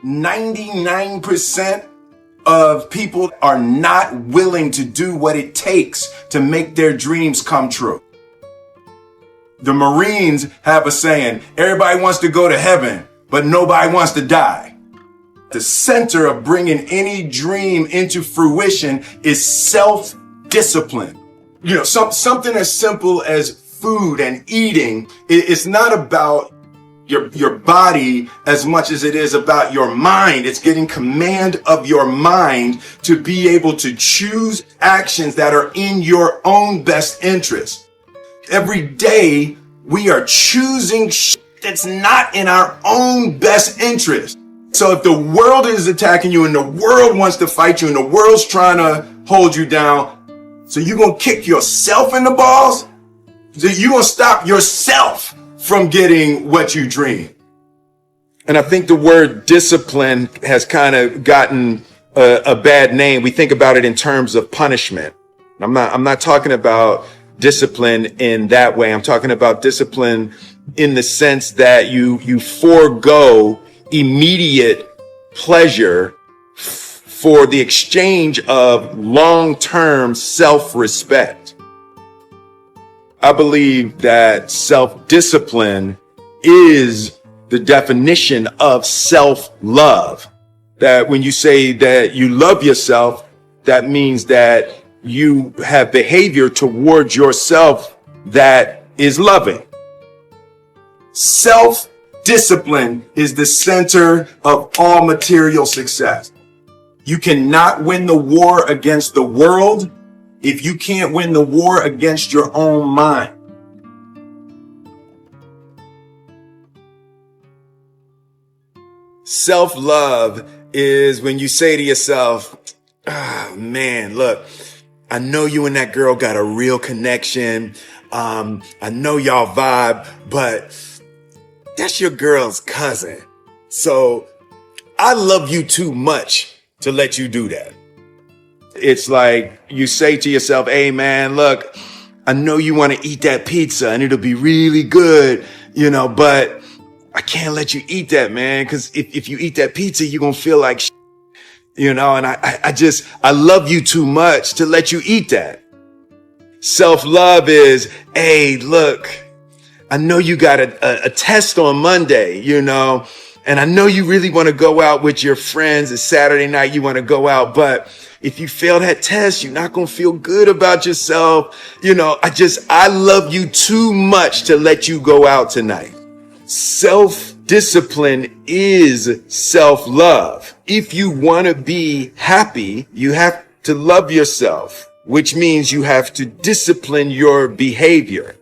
99% of people are not willing to do what it takes to make their dreams come true. The Marines have a saying, everybody wants to go to heaven, but nobody wants to die. The center of bringing any dream into fruition is self-discipline. Something as simple as food and eating. It's not about your body as much as it is about your mind. It's getting command of your mind to be able to choose actions that are in your own best interest. Every day we are choosing that's not in our own best interest. So if the world is attacking you and the world wants to fight you and the world's trying to hold you down, so you're going to kick yourself in the balls? So you're going to stop yourself from getting what you dream. And I think the word discipline has kind of gotten a bad name. We think about it in terms of punishment. I'm not talking about discipline in that way. I'm talking about discipline in the sense that you forego immediate pleasure for the exchange of long-term self-respect. I believe that self-discipline is the definition of self-love. That when you say that you love yourself, that means that you have behavior towards yourself that is loving. Self-discipline is the center of all material success. You cannot win the war against the world if you can't win the war against your own mind. Self-love is when you say to yourself, man, look, I know you and that girl got a real connection. I know y'all vibe, but that's your girl's cousin. So I love you too much to let you do that. It's like you say to yourself, hey man, look, I know you want to eat that pizza and it'll be really good, but I can't let you eat that, man. Cause if you eat that pizza, you're going to feel like, and I love you too much to let you eat that. Self-love is, hey, look, I know you got a test on Monday, and I know you really want to go out with your friends. It's Saturday night. You want to go out, but if you fail that test, you're not going to feel good about yourself. I love you too much to let you go out tonight. Self-discipline is self-love. If you want to be happy, you have to love yourself, which means you have to discipline your behavior.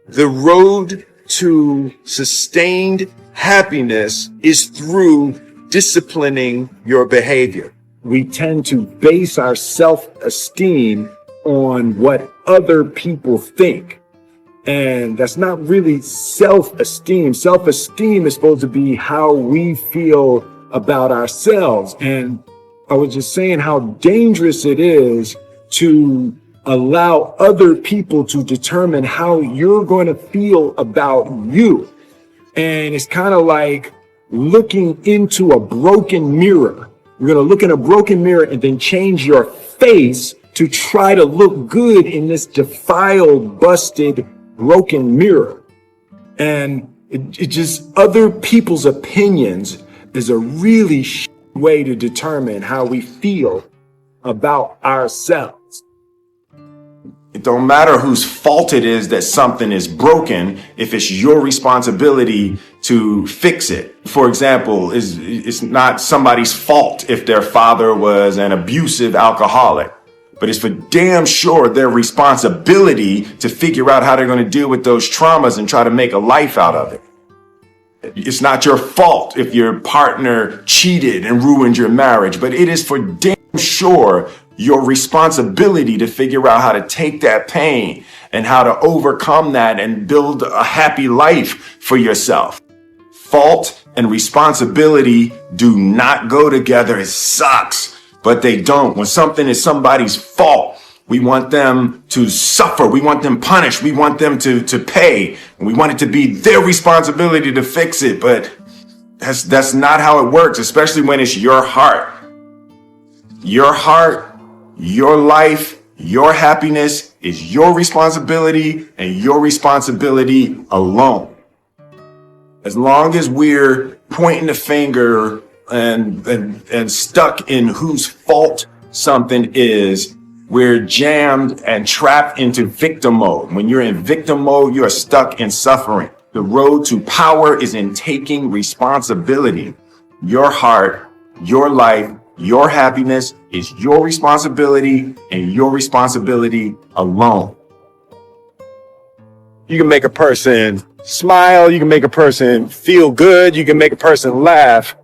The road to sustained happiness is through disciplining your behavior. We tend to base our self-esteem on what other people think. And that's not really self-esteem. Self-esteem is supposed to be how we feel about ourselves. And I was just saying how dangerous it is to allow other people to determine how you're going to feel about you. And it's kind of like looking into a broken mirror. You're going to look in a broken mirror and then change your face to try to look good in this defiled, busted, broken mirror. And it just, other people's opinions is a really way to determine how we feel about ourselves. It don't matter whose fault it is that something is broken if it's your responsibility to fix it. For example, it's not somebody's fault if their father was an abusive alcoholic, but it's for damn sure their responsibility to figure out how they're going to deal with those traumas and try to make a life out of it. It's not your fault if your partner cheated and ruined your marriage, but it is for damn sure your responsibility to figure out how to take that pain and how to overcome that and build a happy life for yourself. Fault and responsibility do not go together. It sucks, but they don't. When something is somebody's fault, we want them to suffer. We want them punished. We want them to pay. And we want it to be their responsibility to fix it. But That's not how it works, especially when it's your heart. Your heart, your life, your happiness is your responsibility and your responsibility alone. As long as we're pointing the finger and stuck in whose fault something is, we're jammed and trapped into victim mode. When you're in victim mode, you are stuck in suffering. The road to power is in taking responsibility. Your heart, your life, your happiness is your responsibility and your responsibility alone. You can make a person smile, you can make a person feel good, you can make a person laugh,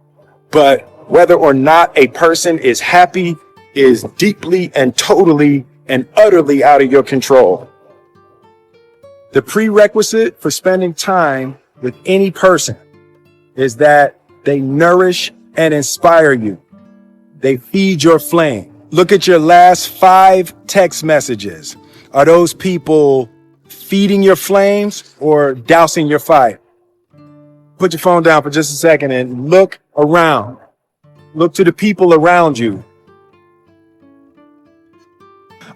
but whether or not a person is happy is deeply and totally and utterly out of your control. The prerequisite for spending time with any person is that they nourish and inspire you. They feed your flame. Look at your last 5 text messages. Are those people feeding your flames or dousing your fire? Put your phone down for just a second and look around. Look to the people around you.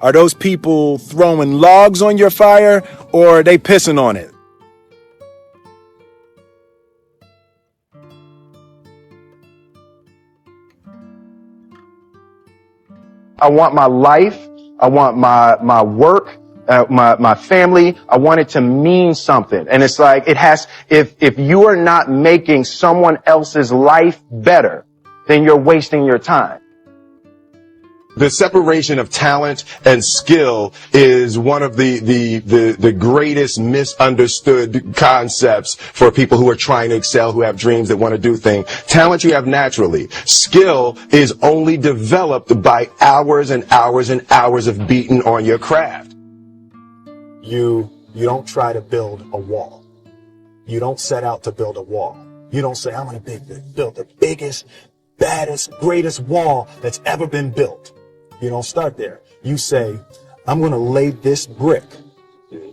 Are those people throwing logs on your fire or are they pissing on it? I want my life, I want my work, my family, I want it to mean something. And it's like, if you are not making someone else's life better, then you're wasting your time. The separation of talent and skill is one of the greatest misunderstood concepts for people who are trying to excel, who have dreams, that want to do things. Talent you have naturally. Skill is only developed by hours and hours and hours of beating on your craft. You don't try to build a wall. You don't set out to build a wall. You don't say, I'm going to build the biggest, baddest, greatest wall that's ever been built. You don't start there. You say, I'm going to lay this brick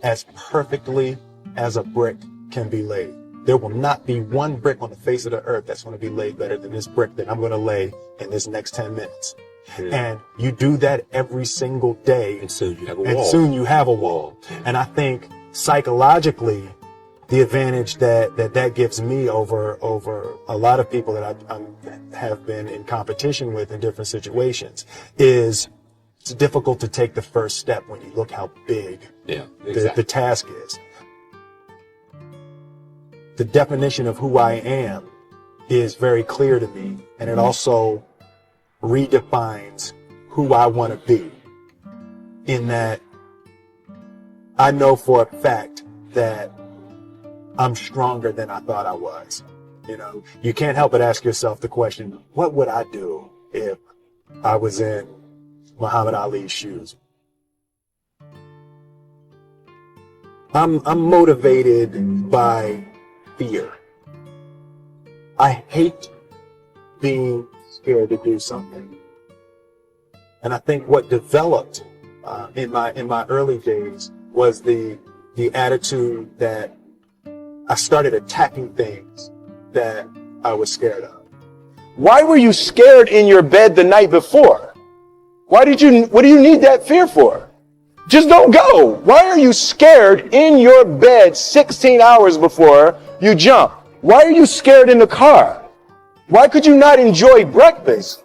as perfectly as a brick can be laid. There will not be one brick on the face of the earth that's going to be laid better than this brick that I'm going to lay in this next 10 minutes. And you do that every single day. And soon you have a wall. And soon you have a wall. And I think psychologically, the advantage that gives me over a lot of people that I have been in competition with in different situations is it's difficult to take the first step when you look how big the task is. The definition of who I am is very clear to me, and it also redefines who I want to be, in that I know for a fact that I'm stronger than I thought I was. You know, you can't help but ask yourself the question, what would I do if I was in Muhammad Ali's shoes? I'm motivated by fear. I hate being scared to do something. And I think what developed in my early days was the attitude that I started attacking things that I was scared of. Why were you scared in your bed the night before? What do you need that fear for? Just don't go. Why are you scared in your bed 16 hours before you jump? Why are you scared in the car? Why could you not enjoy breakfast?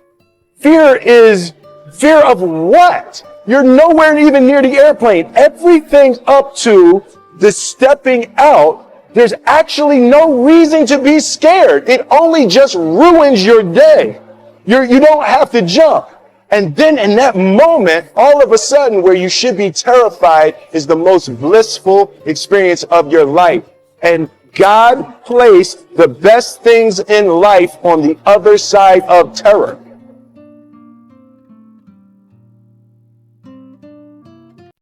Fear is fear of what? You're nowhere even near the airplane. Everything up to the stepping out, there's actually no reason to be scared. It only just ruins your day. You don't have to jump. And then in that moment, all of a sudden, where you should be terrified is the most blissful experience of your life. And God placed the best things in life on the other side of terror.